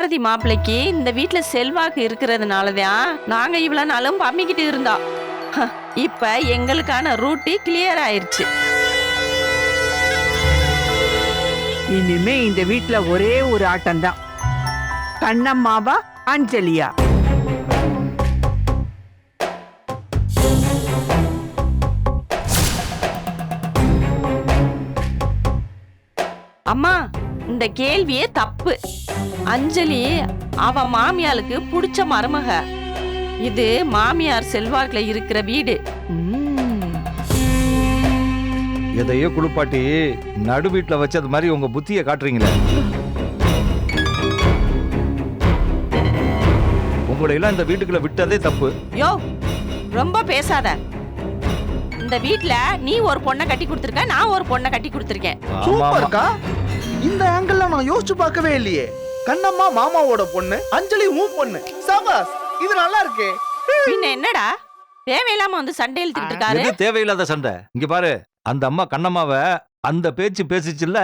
பாரதி மாப்பிள்ளைக்கு இந்த வீட்டுல செல்வாக்கு இருக்கிறதுனாலதான் நாங்க இவ்வளவு நாளும் பம்மிக்கிட்டு இருந்தோம். இப்ப எங்களுக்கான ரூட்டு கிளியர் ஆயிருச்சு. இனிமே இந்த வீட்டுல ஒரே ஒரு ஆட்டம் தான். கண்ணம்மாவா அஞ்சலியா? அம்மா, இந்த கேள்வியே தப்பு. அஞ்சலி அவ மாமியாருக்கு பிடிச்ச மருமக. இது மாமியார் செல்வாக்குல இருக்கிற வீடு. எதையோ குளிப்பாட்டி நடு வீட்டுல வச்சது மாதிரி உங்க புத்திய காட்டுறீங்களே. உங்களை எல்லாம் இந்த வீட்டுக்குள்ள விட்டதே தப்பு. யோ, ரொம்ப பேசாத. இந்த வீட்ல நீ ஒரு பொண்ணை கட்டி கொடுத்திருக்க, நான் ஒரு பொண்ணை கட்டி கொடுத்திருக்கேன். சூப்பர்க்கா. இந்த ஆங்கிள் நான் யோசிச்சு பார்க்கவே இல்லையே. கண்ணம்மா மாமாவோட பொண்ணு, அஞ்சலி உன் பொண்ணு. சபாஸ், இது நல்லா இருக்கே. பின்ன என்னடா தேவையில்லாம வந்து சண்டை இழுத்துக்கிட்டு இருக்காரு? எது தேவையில்லாத சண்டை? இங்க பாரு, அந்த அம்மா கண்ணம்மாவை அந்த பேச்சு பேசிச்சுல்ல.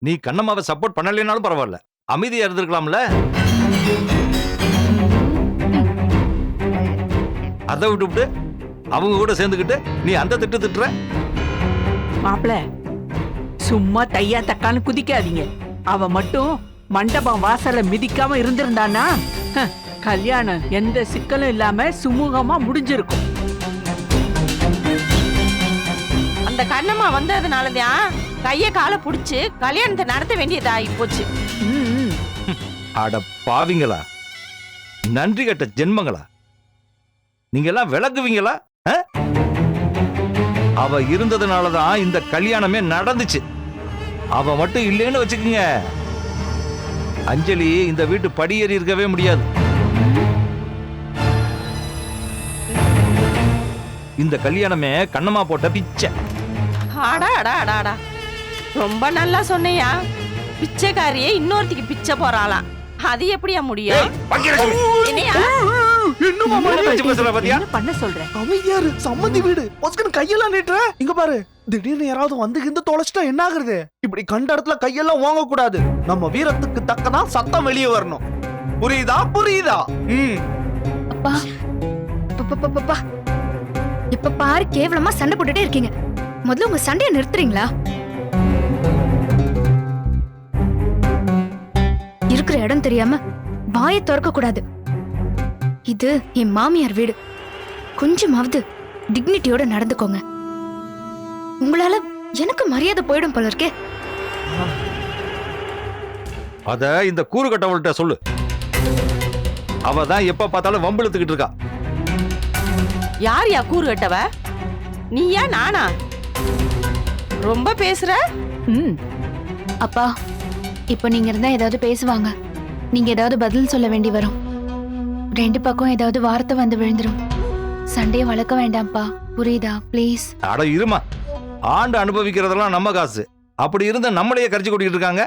நீ கண்ணம்மாவை சப்போர்ட் பண்ணலைனாலும் பரவாயில்ல, அமைதியா இருந்திருக்கலாம்ல. அதை விட்டு அவங்க கூட சேர்ந்துக்கிட்டு நீ அந்த திட்டு திட்டுற. மாப்பிள, சும்மா தையா தக்கான்னு குதிக்காதீங்க. அவ மட்டும் மண்டபம் வாசல்ல மிதிக்காம இருந்திருந்தானா கல்யாணம் எந்த சிக்கலும் இல்லாம சுமூகமா முடிஞ்சிருக்கும். அந்த கண்ணம்மா வந்ததுனாலதான் கைய காலை புடிச்சு கல்யாணத்தை நடத்த வேண்டியதா போச்சு. அட பாவிங்களா, நன்றி கட்ட ஜென்மங்களா, நீங்க எல்லாம் விளக்குவீங்களா? அவ இருந்ததுனாலதான் இந்த கல்யாணமே நடந்துச்சு. அவ மட்டும் இல்லைன்னு வச்சுக்கோங்க, அஞ்சலி இந்த வீட்டு படியேறி இருக்கவே முடியாது. இந்த கல்யாணமே கண்ணம்மா போட்ட பிச்சை. ரொம்ப நல்லா சொன்னையா. பிச்சைக்காரியே இன்னொருத்திக்கு பிச்சை போறாளாம். அது எப்படியா முடியும்? பண்ண சொல்றேன். அமைதியாரு, சம்மந்தி வீடு. கையெல்லாம் நீட்டுற. இங்க பாரு, திடீர்னு யாராவது வந்து இந்த தொலைச்சிட்டா என்ன ஆகுறது? இப்படி கண்ட இடத்துல கையெல்லாம் வாங்க கூடாது. நம்ம வீரத்துக்கு தக்கதான் சத்தம் வெளியே வரணும். புரியுதா? புரியுதா? அப்பா, அப்பா, இப்ப பாரு கேவலமா சண்டை போட்டுட்டே இருக்கீங்க. முதல்ல உங்க சண்டையை நிறுத்துறீங்களா? இருக்கிற இடம் தெரியாம வாயை திறக்க கூடாது. இது என் மாமியார் வீடு. கொஞ்சமாவது டிக்னிட்டியோட நடந்துக்கோங்க. உங்களால எனக்கு மரியாதை போயிடும் போல இருக்கே. அத இந்த கூறு கட்டவள்கிட்ட சொல்லு. அவதான் எப்ப பார்த்தாலும் வம்பிழுத்துக்கிட்டு இருக்கா. யார் யா கூறு கட்டவ? நீயா நானா? ரொம்ப பேசுற. அப்பா, இப்ப நீங்க இருந்தா ஏதாவது பேசுவாங்க. நீங்க ஏதாவது பதில் சொல்ல வேண்டி வரும். ரெண்டு பக்கம் ஏதாவது வார்த்தை வந்து விழுந்துரும். சண்டையை வளர்க்க வேண்டாம்ப்பா, புரியுதா? ப்ளீஸ். அட இருமா, ஆண்டு அனுபவிக்கிறதெல்லாம் நம்ம காசு. அப்படி இருந்த நம்மளையே கரிச்சு கொட்டிட்டு இருக்காங்க.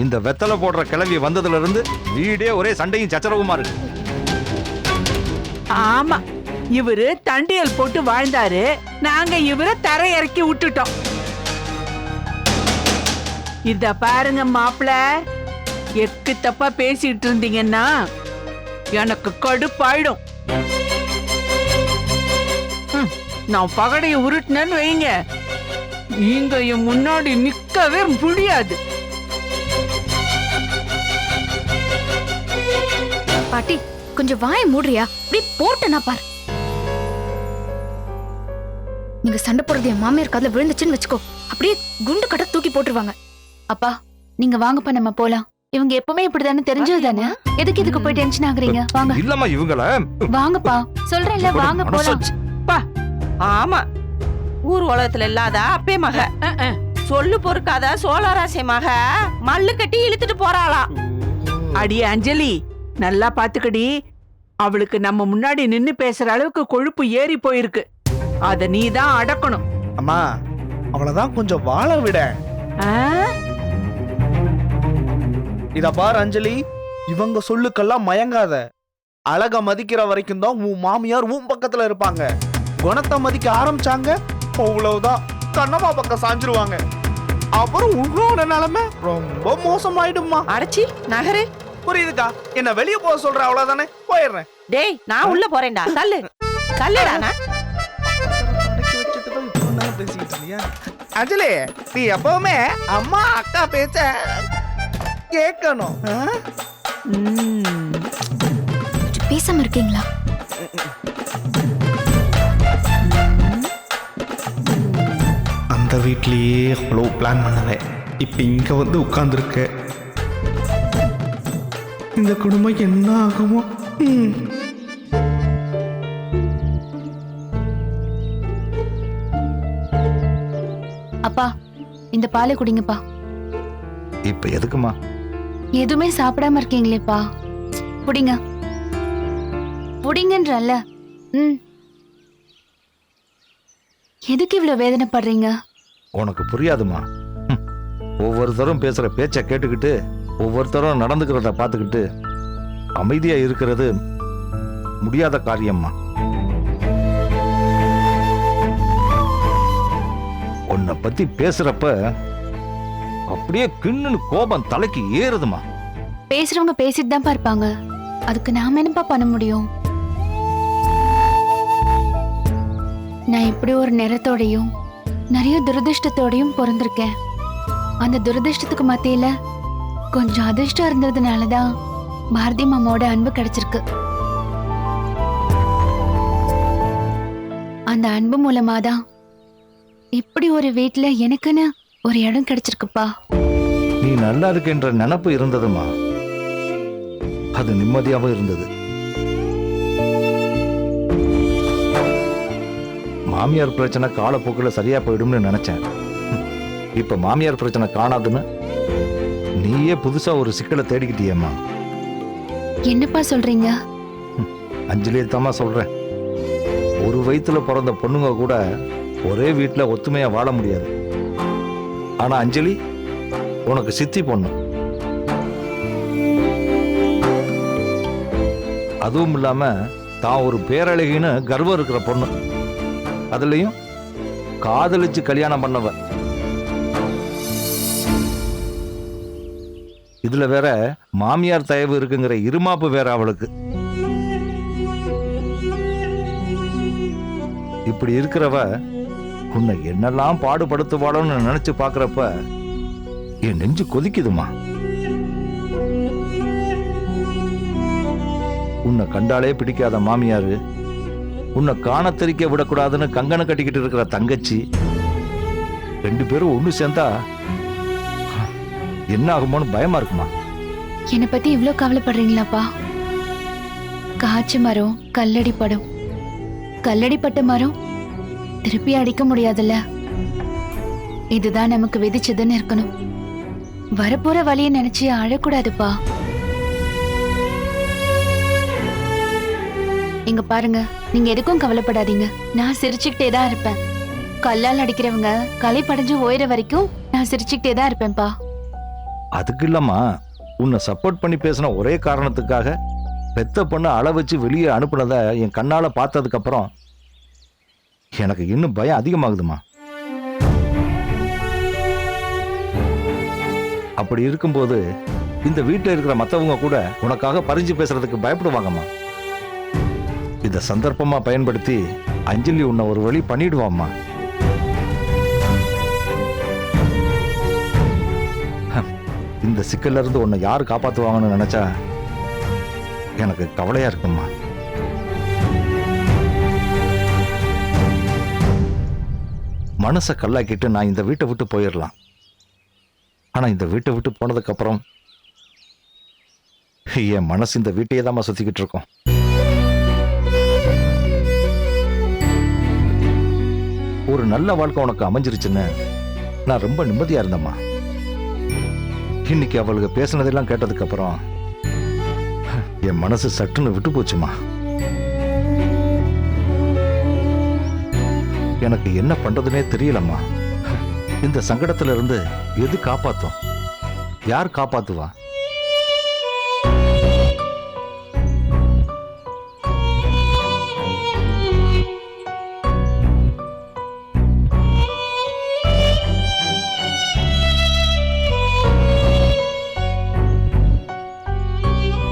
இந்த வெத்தலை போடுற கிளவி வந்ததுல இருந்து வீடே ஒரே சண்டையும் சச்சரவுமா இருக்கு. ஆமா, இவரு தண்டியல் போட்டு வாழ்ந்தாரு, நாங்க இவரை தரை இறக்கி விட்டுட்டோம். இத பாருங்க மாப்பிள, எக்கு தப்பா பேசிட்டு இருந்தீங்கன்னா எனக்கு கடுப்பாயிடும். நான் பகடையை உருட்டினேன்னு வைங்க, நீங்க என் முன்னாடி நிக்கவே முடியாது. பாட்டி, கொஞ்சம் வாயை மூடுறியா? அப்படி போட்டனா பாரு. நீங்க சண்டை போடுறது என் மாமியார் காதுல விழுந்துச்சுன்னு வச்சுக்கோ, அப்படியே குண்டு கட்ட தூக்கி போட்டுருவாங்க. அப்பா, நீங்க வாங்கப்பா, நம்ம போலாம். இவங்க எப்பவுமே இப்படிதானே, தெரிஞ்சது தானே. எதுக்கு இதுக்கு போய் டென்ஷன் ஆகுறீங்க? வாங்க. இல்லம்மா, இவங்கள வாங்கப்பா, சொல்றேன்ல, வாங்க போலாம். ஆமா, ஊர் உலகத்துல இல்லாத அப்பே மக, சொல்லு பொறுக்காத சோழராசே மக மல்லு கட்டி இழுத்துட்டு போறாளாம். அடியே அஞ்சலி, நல்லா பாத்துக்கடி. அவளுக்கு நம்ம முன்னாடி நின்னு பேசுற அளவுக்கு கொழுப்பு ஏறி போயிருக்கு. அத நீ தான் அடக்கணும். அம்மா, அவளதான் கொஞ்சம் வாழ விட. இத பார் அஞ்சலி, இவங்க சொல்லுக்கெல்லாம் மயங்காத. அழக மதிக்கிற வரைக்கும் தான் உன் மாமியார் உன் பக்கத்துல இருப்பாங்க. குணத்தை மதிக்க ஆரம்பிச்சாங்க, அவ்வளவுதான். கண்ணம்மா பக்கம் சாஞ்சிருவாங்க. அப்புறம் உன்னோட நிலைமை ரொம்ப மோசமாயிடுமா. அடைச்சி நகரு. புரியுதுக்கா, என்ன வெளியே போக சொல்ற அவ்வளவுதானே, போயிடுறேன். டேய் நான் உள்ள போறேன்டா. தள்ளு தள்ளுடானா. அடக்கி வச்சுட்டு தான் இவ்வளவு நேரம் பேசிக்கிட்டு இருந்தியா? அஞ்சலி, நீ எப்பவுமே அம்மா அக்கா பேச்ச கேட்கணும். பேசாம இருக்கீங்களா? அந்த வீட்லயே அவ்வளோ பிளான் பண்ணுவேன். இப்ப இங்க வந்து உட்கார்ந்துருக்க. இந்த குடும்பம் என்ன ஆகுமோ? அப்பா இந்த பாலை குடிங்கப்பா. இப்ப எதுக்குமா? எதுவுமே சாப்பிடாம இருக்கீங்களேப்பா, குடிங்க. குடிங்கன்றல்ல. எதுக்கு இவ்வளவு வேதனைப்படுறீங்க? உனக்கு புரியாதுமா. ஒவ்வொருத்தரும் பேசுற பேச்ச கேட்டுக்கிட்டு ஒவ்வொருத்தரும் நடந்துக்கிறத பார்த்துக்கிட்டு அமைதியா இருக்கிறது முடியாத காரியம்மா. உன்னை பத்தி பேசுறப்ப அப்படியே கிண்ணுன்னு கோபம் தலைக்கு ஏறுதுமா. பேசுறவங்க பேசிட்டு தான் இருப்பாங்க, அதுக்கு நாம என்னப்பா பண்ண முடியும்? நான் இப்படி ஒரு நேரத்தோடையும் நிறைய துரதிருஷ்டத்தோடையும் பிறந்திருக்கேன். அந்த துரதிருஷ்டத்துக்கு மத்தியில கொஞ்சம் அதிர்ஷ்டம் இருந்ததுனாலதான் பாரதி மாமாவோட அன்பு கிடைச்சிருக்கு. அந்த அன்பு மூலமாதான் இப்படி ஒரு வீட்டுல எனக்குன்னு ஒரு இடம் கிடைச்சிருக்குப்பா. நீ நல்லா இருக்கின்ற நினப்பு இருந்ததுமா, அது நிம்மதியாவும் இருந்தது. மாமியார் பிரச்சனை காலப்போக்கில் சரியா போயிடும்னு நினைச்சேன். இப்ப மாமியார் பிரச்சனை காணாதுன்னு நீயே புதுசா ஒரு சிக்கலை தேடிக்கிட்டியம்மா. என்னப்பா சொல்றீங்க? அஞ்சலியை தாமா சொல்றேன். ஒரு வயித்துல பிறந்த பொண்ணுங்க கூட ஒரே வீட்டுல ஒத்துமையா வாழ முடியாது. ஆனா அஞ்சலி உனக்கு சித்தி பொண்ணு. அதுவும் இல்லாம தான் ஒரு பேரழகின்னு கர்வம் இருக்கிற பொண்ணு. அதுலயும் காதலிச்சு கல்யாணம் பண்ணவ. இதுல வேற மாமியார் தயவு இருக்குங்கிற இருமாப்பு வேற அவளுக்கு. இப்படி இருக்கிறவ உன்னை என்னெல்லாம் பாடுபடுத்துவாளோன்னு நினைச்சு பாக்குறப்ப என் நெஞ்சு கொதிக்குதுமா. உன்னை கண்டாலே பிடிக்காத மாமியாரு, உன்னை காண தெரிக்க விடக்கூடாதுன்னு கங்கணம் கட்டிக்கிட்டு இருக்கிற தங்கச்சி, ரெண்டு பேரும் ஒண்ணு சேர்ந்தா என்ன ஆகுமோன்னு பயமா இருக்குமா. என்னை பத்தி இவ்ளோ கவலைப்படுறீங்களாப்பா? காய்ச்ச மரம் கல்லடி படும், கல்லடிப்பட்ட மரம் திருப்பி அடிக்க முடியாதுல்ல. இதுதான் நமக்கு விதிச்சதுன்னு இருக்கணும். வரப்போற வழியை நினைச்சு அழக்கூடாதுப்பா. இங்க பாருங்க, நீங்க எதுக்கும் கவலைப்படாதீங்க. நான் சிரிச்சுக்கிட்டே தான் இருப்பேன். கல்லால் அடிக்கிறவங்க களை படைஞ்சு ஓயிற வரைக்கும் நான் சிரிச்சுக்கிட்டே தான் இருப்பேன்ப்பா. அதுக்கு இல்லம்மா, உன்னை சப்போர்ட் பண்ணி பேசின ஒரே காரணத்துக்காக பெத்த பொண்ணு அள வச்சு வெளியே அனுப்புனதை என் கண்ணால பார்த்ததுக்கு அப்புறம் எனக்கு இன்னும் பயம் அதிகமாகுதுமா. அப்படி இருக்கும்போது இந்த வீட்டில் இருக்கிற மற்றவங்க கூட உனக்காக பறிஞ்சு பேசுறதுக்கு பயப்படுவாங்கம்மா. இத சந்தர்ப்பமா பயன்படுத்தி அஞ்சலி உன்னை ஒரு வழி பண்ணிடுவாம்மா. இந்த சிக்கல்ல இருந்து உன்னை யாரு காப்பாத்துவாங்கன்னு நினைச்சா எனக்கு கவலையா இருக்கும்மா. மனசை கல்லாக்கிட்டு நான் இந்த வீட்டை விட்டு போயிடலாம். ஆனா இந்த வீட்டை விட்டு போனதுக்கு அப்புறம் என் மனசு இந்த வீட்டையே தான் சுத்திக்கிட்டு இருக்கோம். ஒரு நல்ல வாழ்க்கை உனக்கு அமைஞ்சிருச்சுன்னு நான் ரொம்ப நிம்மதியா இருந்தேம்மா. இன்னைக்கு அவளுக்கு பேசினதெல்லாம் கேட்டதுக்கு அப்புறம் என் மனசு சட்டுன்னு விட்டு போச்சுமா. எனக்கு என்ன பண்றதுனே தெரியலம்மா. இந்த சங்கடத்துல இருந்து எது காப்பாத்தும்? யார் காப்பாத்துவா?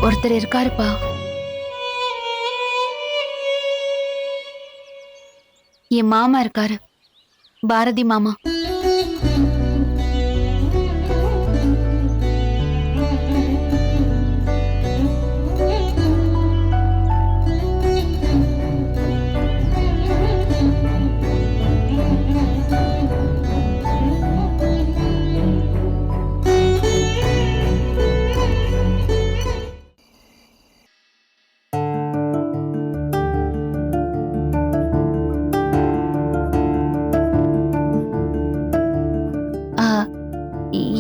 ஒருத்தர் இருக்காருப்பா. என் மாமா இருக்காரு, பாரதி மாமா.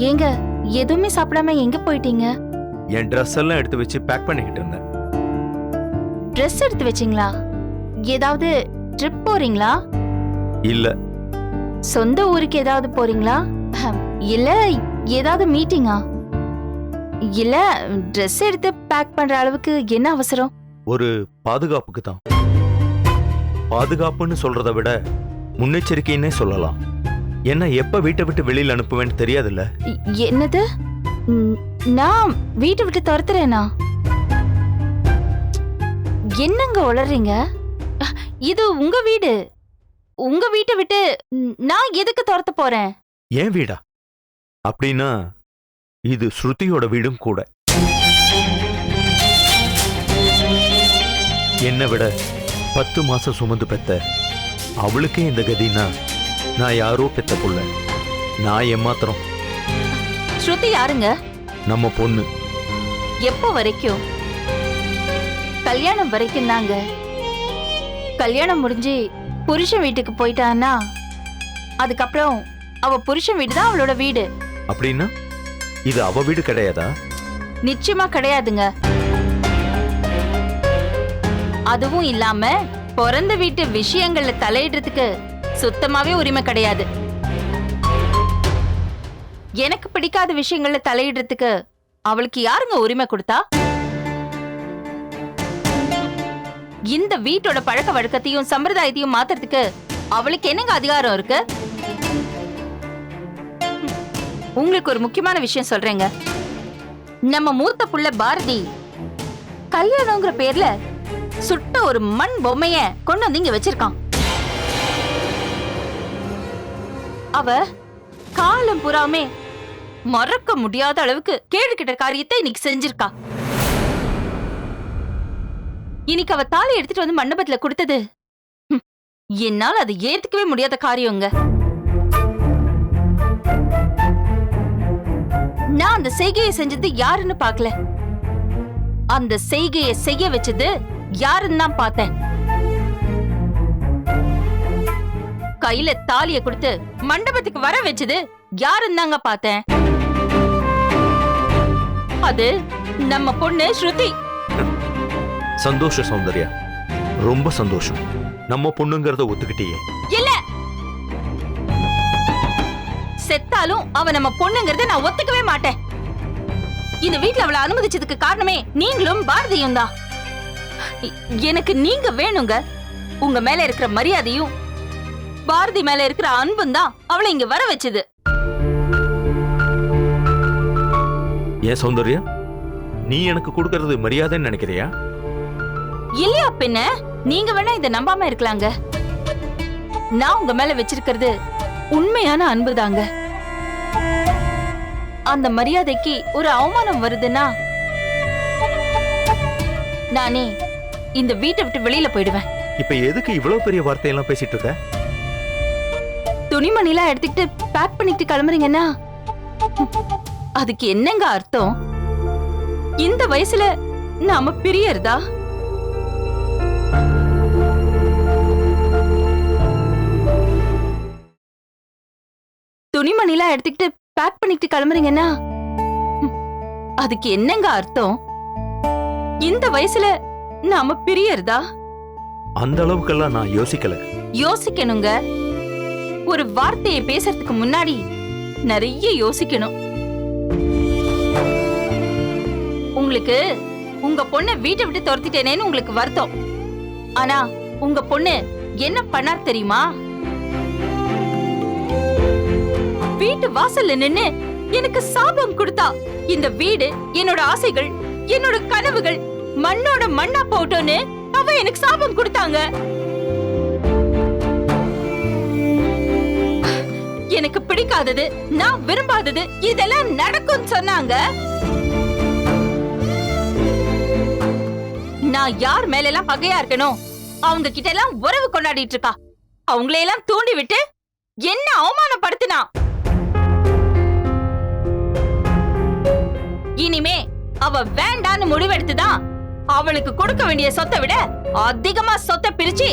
ஏங்க எதுவுமே சாப்பிடாம எங்க போயிட்டீங்க? என் ட்ரெஸ் எல்லாம் எடுத்து வச்சு பேக் பண்ணிக்கிட்டு இருந்தேன். ட்ரெஸ் எடுத்து வச்சீங்களா? ஏதாவது ட்ரிப் போறீங்களா? இல்ல. சொந்த ஊருக்கு ஏதாவது போறீங்களா? இல்ல ஏதாவது மீட்டிங்கா? இல்ல ட்ரெஸ் எடுத்து பேக் பண்ற அளவுக்கு என்ன அவசரம்? ஒரு பாதுகாப்புக்கு தான். பாதுகாப்புன்னு சொல்றதை விட முன்னெச்சரிக்கைன்னே சொல்லலாம். என்ன எப்ப வீட்டை விட்டு வெளியில அனுப்புவேன்னு தெரியாதுல்ல. என்னது? நான் வீட்டை விட்டு துரத்துறேனா? என்னங்க உளறீங்க? இது உங்க வீடு. உங்க வீட்டை விட்டு நான் எதுக்கு துரத்த போறேன்? ஏன் வீடா? அப்படின்னா இது ஸ்ருதியோட வீடும் கூட. என்னை விட 10 மாசம் சுமந்து பெத்த அவளுக்கே இந்த கதினா நான் யாரோ பெத்த புள்ள. நான் ஏமாத்திரம். ஸ்ருதி யாருங்க? நம்ம பொண்ணு. எப்போ வரைக்கும்? கல்யாணம் வரைக்கும் தாங்க. கல்யாணம் முடிஞ்சு புருஷன் வீட்டுக்கு போயிட்டான்னா அதுக்கப்புறம் அவ புருஷன் வீடு தான் அவளோட வீடு. அப்படின்னா இது அவ வீடு கிடையாதா? நிச்சயமா கிடையாதுங்க. அதுவும் இல்லாம பிறந்த வீட்டு விஷயங்கள்ல தலையிடுறதுக்கு சுத்தமாவே உரிமை கிடையாது. எனக்கு பிடிக்காத விஷயங்கள்ல தலையிடுறதுக்கு அவளுக்கு யாருங்க உரிமை கொடுத்தா? இந்த வீட்டோட பழக்க வழக்கத்தையும் சம்பிரதாயத்தையும் மாத்துறதுக்கு அவளுக்கு என்னங்க அதிகாரம் இருக்கு? உங்களுக்கு ஒரு முக்கியமான விஷயம் சொல்றேங்க. நம்ம மூத்த புள்ள பாரதி கல்யாணங்கிற பேர்ல சுட்ட ஒரு மண் பொம்மைய கொண்டு வந்து இங்க வச்சிருக்கான். அவ காலம் புறாமே மறக்க முடியாத அளவுக்கு கேடு கிட்ட காரியத்தை இன்னைக்கு செஞ்சிருக்கா. இன்னைக்கு அவ தாலி எடுத்துட்டு வந்து மண்டபத்துல கொடுத்தது என்னால அதை ஏத்துக்கவே முடியாத காரியங்க. நான் அந்த செய்கையை செஞ்சது யாருன்னு பாக்கல, அந்த செய்கையை செய்ய வச்சது யாருன்னு தான் பார்த்தேன். கையில தாலிய கொடுத்து மண்டபத்துக்கு வர வச்சது யாருன்னு தாங்க பார்த்தேன். அது நம்ம பொண்ணு ஸ்ருதி. சந்தோஷ சௌந்தர்யா, ரொம்ப சந்தோஷம். நம்ம பொண்ணுங்கிறத ஒத்துக்கிட்டியே. இல்ல, செத்தாலும் அவ நம்ம பொண்ணுங்கிறத நான் ஒத்துக்கவே மாட்டேன். இந்த வீட்டுல அவளை அனுமதிச்சதுக்கு காரணமே நீங்களும் பாரதியும் தான். எனக்கு நீங்க வேணுங்க. உங்க மேல இருக்கிற மரியாதையும் பாரதி மேல இருக்கிற அன்பும் தான் அவளை இங்க வர வச்சது. ஏன் சௌந்தர்யா, நீ எனக்கு கொடுக்கறது மரியாதைன்னு நினைக்கிறியா? இல்லையா பின்ன? நீங்க வேணா இதை நம்பாம இருக்கலாங்க. நான் உங்க மேல வச்சிருக்கிறது உண்மையான அன்பு தாங்க. அந்த மரியாதைக்கு ஒரு அவமானம் வருதுன்னா நானே இந்த வீட்டை விட்டு வெளியில போயிடுவேன். இப்ப எதுக்கு இவ்வளவு பெரிய வார்த்தையெல்லாம் பேசிட்டு இருக்க? துணிமணிலாம் எடுத்துக்கிட்டு பேக் பண்ணிட்டு கிளம்புறீங்கன்னா அதுக்கு என்னங்க அர்த்தம்? இந்த வயசுல நாம பிரியறதா? துணிமணிலாம் எடுத்துக்கிட்டு பேக் பண்ணிட்டு கிளம்புறீங்கன்னா அதுக்கு என்னங்க அர்த்தம்? இந்த வயசுல நாம பிரியறதா? அந்த அளவுக்கெல்லாம் நான் யோசிக்கல. யோசிக்கணுங்க. ஒரு வார்த்தையை பேசுறதுக்கு முன்னாடி நிறைய யோசிக்கணும். உங்களுக்கு உங்க பொண்ணை வீட்டை விட்டு துரத்திட்டேனேன்னு உங்களுக்கு வருத்தம். ஆனா உங்க பொண்ணு என்ன பண்ணார் தெரியுமா? வீட்டு வாசல்ல நின்னு எனக்கு சாபம் கொடுத்தா. இந்த வீடு, என்னோட ஆசைகள், என்னோட கனவுகள் மண்ணோட மண்ணா போட்டோன்னு அவ எனக்கு சாபம் கொடுத்தாங்க. எனக்கு பிடிக்காதது, நான் விரும்பாதது இதெல்லாம் நடக்கும் சொன்னாங்க. நான் யார் மேல எல்லாம் பகையா இருக்கணும், அவங்க கிட்ட எல்லாம் உறவு கொண்டாடிட்டு இருக்கா. அவங்களையெல்லாம் தூண்டி விட்டு என்ன அவமானப்படுத்தினா. இனிமே அவ வேண்டான்னு முடிவெடுத்துதான் அவளுக்கு கொடுக்க வேண்டிய சொத்தை விட அதிகமா சொத்தை பிரிச்சு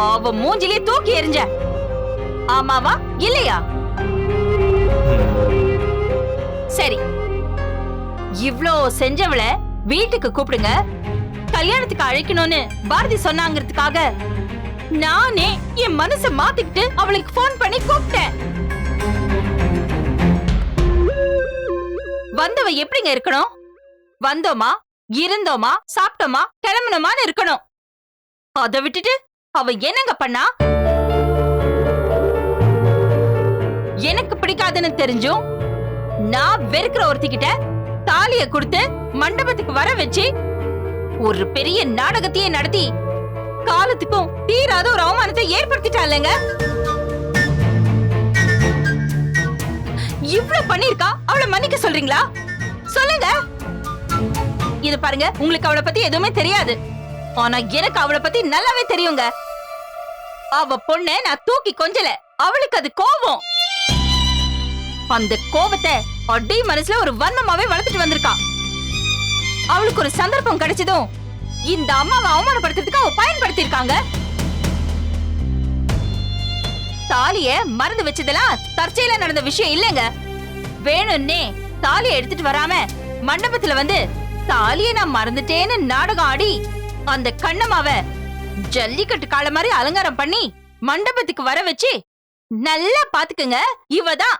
அவ மூஞ்சிலே தூக்கி எறிஞ்ச. ஆமாவா இல்லையா? சரி, இவ்ளோ செஞ்சவள வீட்டுக்கு கூப்பிடுங்க, கல்யாணத்துக்கு அழைக்கணும்னு பாரதி சொன்னாங்கிறதுக்காக நானே என் மனசை மாத்திக்கிட்டு அவளுக்கு போன் பண்ணி கூப்பிட்டேன். வந்தவ எப்படிங்க இருக்கணும்? வந்தோமா, இருந்தோமா, சாப்பிட்டோமா, கிளம்பணுமான்னு இருக்கணும். அதை விட்டுட்டு அவ என்னங்க பண்ணா? எனக்கு பிடிக்காதுன்னு தெரிஞ்சும் நான் வெறுக்கிற ஒருத்திக்கிட்ட தாலிய கொடுத்து மண்டபத்துக்கு வர வச்சு ஒரு பெரிய நாடகத்தையே நடத்தி காலத்துக்கும் தீராத ஒரு அவமானத்தை ஏற்படுத்திட்டாங்க. இவ்வளவு பண்ணிருக்கா, அவளை மன்னிக்க சொல்றீங்களா? சொல்லுங்க. இது பாருங்க, உங்களுக்கு அவளை பத்தி எதுவுமே தெரியாது. ஆனா எனக்கு அவளை பத்தி நல்லாவே தெரியுங்க. அவ பொண்ண நான் தூக்கி கொஞ்சல, அவளுக்கு அது கோபம். அந்த கோபத்தை அடி மனசுல ஒரு வன்மமாவே வளர்த்துட்டு வந்திருக்கா. அவளுக்கு ஒரு சந்தர்ப்பம் கிடைச்சதும் இந்த அம்மாவை அவமானப்படுத்துறதுக்கு அவ பயன்படுத்திருக்காங்க. தாலிய மறந்து வச்சதெல்லாம் தற்செயலா நடந்த விஷயம் இல்லைங்க. வேணும்னே தாலிய எடுத்துட்டு வராம மண்டபத்துல வந்து தாலிய நான் மறந்துட்டேன்னு நாடகம் ஆடி அந்த கண்ணம்மாவ ஜல்லிக்கட்டு கால மாதிரி அலங்காரம் பண்ணி மண்டபத்துக்கு வர வச்சு நல்லா பாத்துக்குங்க, இவதான்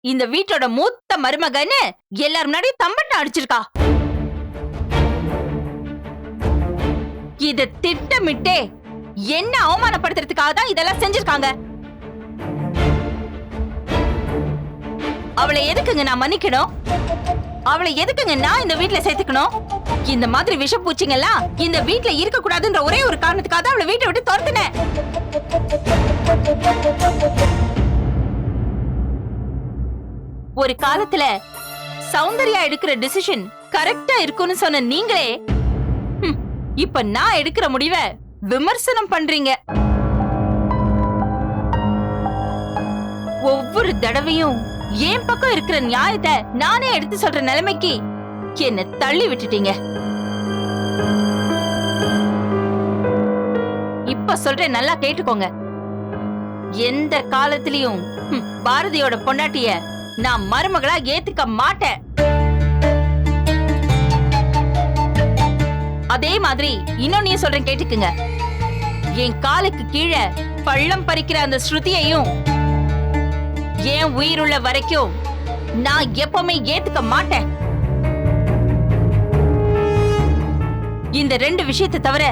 இந்த வீட்டோட மூத்த மருமகன்னு எல்லாரும் முன்னாடி தம்பட்டம் அடிச்சிருக்கா. இத திட்டமிட்டே என்ன அவமானப்படுத்துறதுக்காக தான் இதெல்லாம் செஞ்சிருக்காங்க. அவளை எதுக்குங்க நான் மன்னிக்கணும்? அவளை எதுக்குங்க நான் இந்த வீட்டுல சேர்த்துக்கணும்? இந்த மாதிரி விஷப்பூச்சிங்கெல்லாம் இந்த வீட்டுல இருக்க கூடாதுன்ற ஒரே ஒரு காரணத்துக்காக தான் அவளை வீட்டை விட்டு துரத்துனேன். ஒரு காலத்துல சௌந்தர்யா எடுக்கிற டிசிஷன் கரெக்டா இருக்கும்னு சொன்ன நீங்களே இப்ப நான் எடுக்கிற முடிவை விமர்சனம் பண்றீங்க. ஒவ்வொரு தடவையும் என் பக்கம் இருக்கிற நியாயத்தை நானே எடுத்து சொல்ற நிலைமைக்கு என்ன தள்ளி விட்டுட்டீங்க. இப்ப சொல்றேன், நல்லா கேட்டுக்கோங்க. எந்த காலத்திலயும் பாரதியோட பொண்டாட்டிய நான் மருமகளா ஏத்துக்க மாட்டேன். அதே மாதிரி இன்னொன்னு சொல்றேன், கேட்டுக்குங்க. என் காலுக்கு கீழே பள்ளம் பறிக்கிற அந்த ஸ்ருதியையும் என் உயிருள்ள வரைக்கும் நான் எப்பவுமே ஏத்துக்க மாட்டேன். இந்த ரெண்டு விஷயத்தை தவிர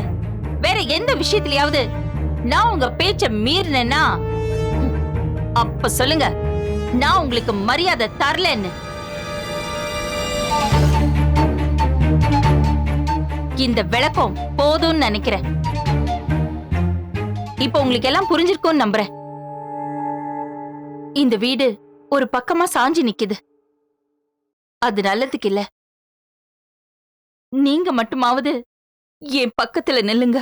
வேற எந்த விஷயத்திலயாவது நான் உங்க பேச்ச மீறினேன்னா அப்ப சொல்லுங்க, நான் உங்களுக்கு மரியாதை தரலன்னு. இந்த விளக்கம் போதும்னு நினைக்கிறேன். இப்ப உங்களுக்கு எல்லாம் புரிஞ்சிருக்கும்னு நம்புறேன். இந்த வீடு ஒரு பக்கமா சாஞ்சி நிக்குது. அது நல்லதுக்கு இல்ல. நீங்க மட்டுமாவது என் பக்கத்துல நில்லுங்க.